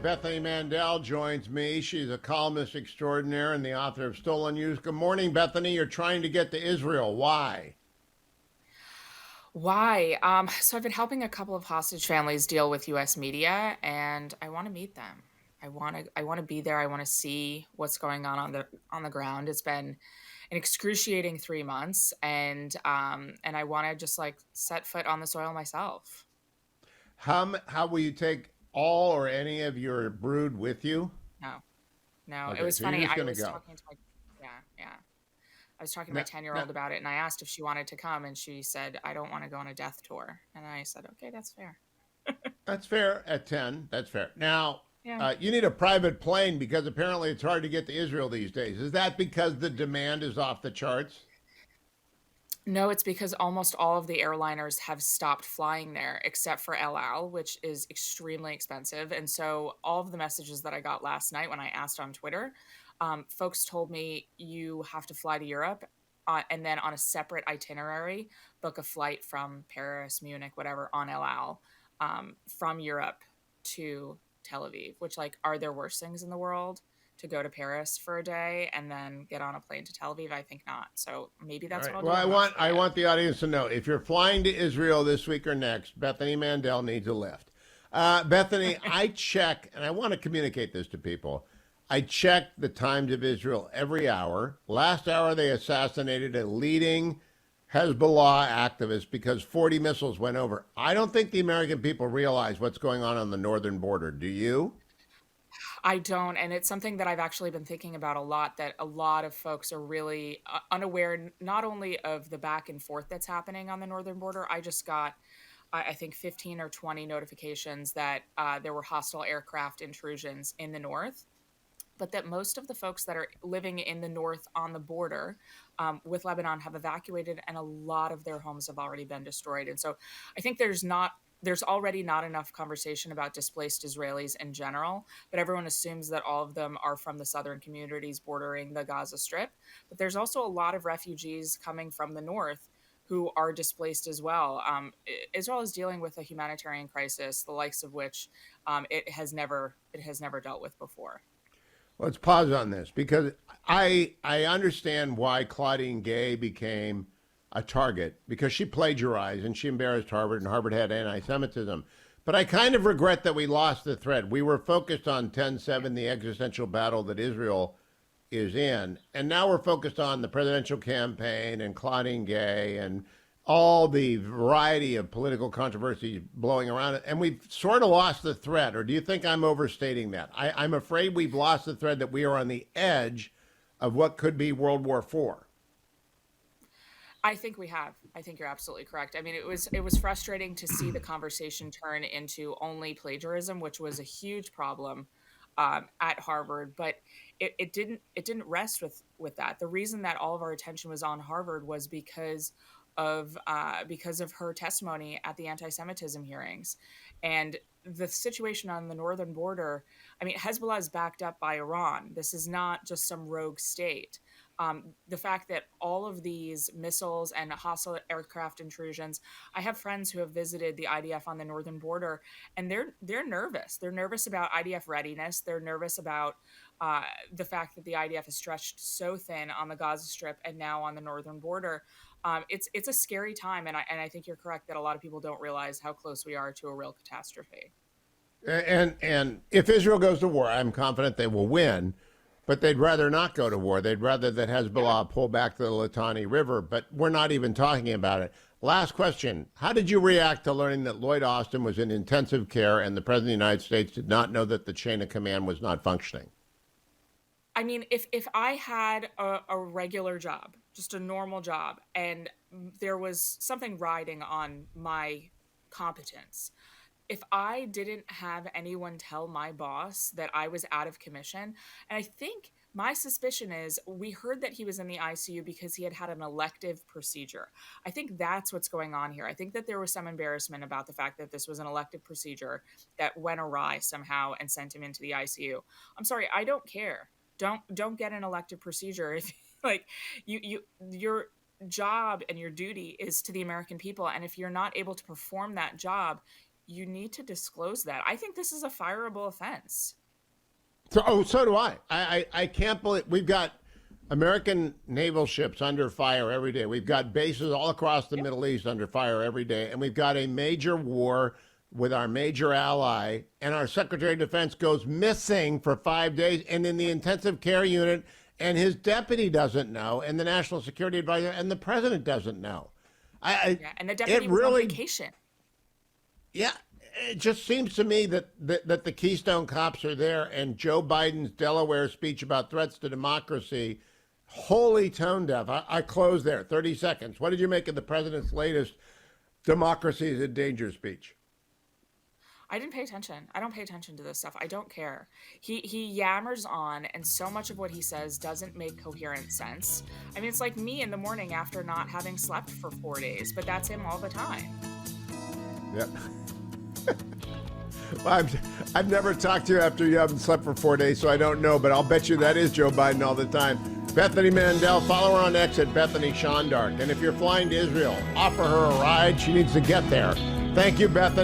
Bethany Mandel joins me. She's a columnist extraordinaire and the author of Stolen News. Good morning, Bethany. You're trying to get to Israel. Why? Why? So I've been helping a couple of hostage families deal with US media, and I want to meet them. I want to be there. I want to see what's going on the ground. It's been an excruciating 3 months, and I want to just like set foot on the soil myself. How will you take all or any of your brood with you? No, no, it Okay, was so you're funny. just I going to was go. talking to my Yeah, yeah. I was talking to my Now, 10-year now, old about it, and I asked if she wanted to come, and she said, "I don't want to go on a death tour." And I said, "Okay, that's fair." that's fair at 10. That's fair. Now, Yeah. you need a private plane because apparently it's hard to get to Israel these days. Is that because the demand is off the charts? No, it's because almost all of the airliners have stopped flying there except for El Al, which is extremely expensive. And so all of the messages that I got last night when I asked on Twitter, folks told me you have to fly to Europe, and then on a separate itinerary, book a flight from Paris, Munich, whatever, on El Al, from Europe to Tel Aviv, which, like, are there worse things in the world? To go to Paris for a day and then get on a plane to Tel Aviv? I think not. So maybe All that's what right. I'll Well, do. I I'm not want sure I yet. want the audience to know if you're flying to Israel this week or next, Bethany Mandel needs a lift. Bethany, I check, and I want to communicate this to people. I check the times of Israel every hour. Last hour, they assassinated a leading Hezbollah activist because 40 missiles went over. I don't think the American people realize what's going on the northern border. Do you? I don't, and it's something that I've actually been thinking about a lot, that a lot of folks are really unaware, not only of the back and forth that's happening on the northern border. I just got, I think, 15 or 20 notifications that there were hostile aircraft intrusions in the north, but that most of the folks that are living in the north on the border with Lebanon have evacuated, and a lot of their homes have already been destroyed. And so I think there's already not enough conversation about displaced Israelis in general, but everyone assumes that all of them are from the southern communities bordering the Gaza Strip. But there's also a lot of refugees coming from the north who are displaced as well. Israel is dealing with a humanitarian crisis, the likes of which it has never dealt with before. Let's pause on this because I understand why Claudine Gay became a target because she plagiarized and she embarrassed Harvard and Harvard had anti-Semitism. But I kind of regret that we lost the thread. We were focused on 10/7, the existential battle that Israel is in, and now we're focused on the presidential campaign and Claudine Gay and all the variety of political controversies blowing around it, and we've sort of lost the thread. Or do you think I'm overstating that? I'm afraid we've lost the thread that we are on the edge of what could be World War IV. I think we have. I think you're absolutely correct. I mean, it was frustrating to see the conversation turn into only plagiarism, which was a huge problem at Harvard. But it didn't rest with that. The reason that all of our attention was on Harvard was because of her testimony at the anti-Semitism hearings, and the situation on the northern border. I mean, Hezbollah is backed up by Iran. This is not just some rogue state. The fact that all of these missiles and hostile aircraft intrusions, I have friends who have visited the IDF on the northern border, and they're nervous. They're nervous about IDF readiness. They're nervous about the fact that the IDF is stretched so thin on the Gaza Strip and now on the northern border. It's a scary time, and I think you're correct that a lot of people don't realize how close we are to a real catastrophe. And if Israel goes to war, I'm confident they will win. But they'd rather not go to war. They'd rather that Yeah. Hezbollah pull back to the Litani River. But we're not even talking about it. Last question: how did you react to learning that Lloyd Austin was in intensive care and the president of the United States did not know that the chain of command was not functioning? I mean, if I had a regular job, just a normal job, and there was something riding on my competence, if I didn't have anyone tell my boss that I was out of commission, and I think my suspicion is we heard that he was in the ICU because he had had an elective procedure. I think that's what's going on here. I think that there was some embarrassment about the fact that this was an elective procedure that went awry somehow and sent him into the ICU. I'm sorry, I don't care. Don't get an elective procedure if like your job and your duty is to the American people, and if you're not able to perform that job, you need to disclose that. I think this is a fireable offense. So do I. I can't believe we've got American naval ships under fire every day. We've got bases all across the Middle East under fire every day. And we've got a major war with our major ally. And our Secretary of Defense goes missing for 5 days and in the intensive care unit. And his deputy doesn't know. And the National Security Advisor and the president doesn't know. Yeah, and the deputy was on vacation. Yeah, it just seems to me that the Keystone Cops are there, and Joe Biden's Delaware speech about threats to democracy, wholly tone deaf. I close there. 30 seconds. What did you make of the president's latest democracy is in danger speech? I didn't pay attention. I don't pay attention to this stuff. I don't care. He yammers on, and so much of what he says doesn't make coherent sense. I mean, it's like me in the morning after not having slept for 4 days, but that's him all the time. Yep. Well, I've never talked to you after you haven't slept for 4 days, so I don't know, but I'll bet you that is Joe Biden all the time. Bethany Mandel, follow her on X at Bethany Shondark. And if you're flying to Israel, offer her a ride. She needs to get there. Thank you, Bethany.